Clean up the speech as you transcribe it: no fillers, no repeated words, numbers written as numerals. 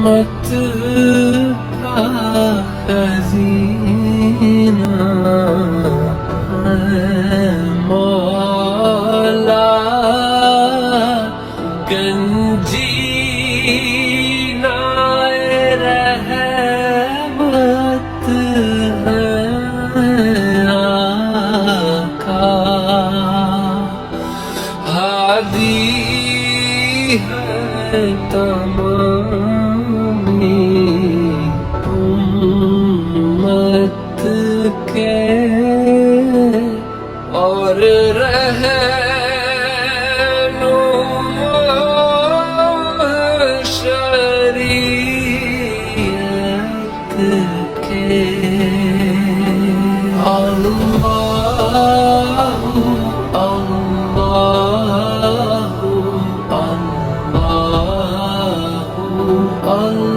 رحمت کا خزینہ ہے مولا، گنجینہ رحمت ہے آقا، ہادی ہے تمامی امت کے، اور رہنما شریعت کے۔ اللہ اللہ اللہ اللہ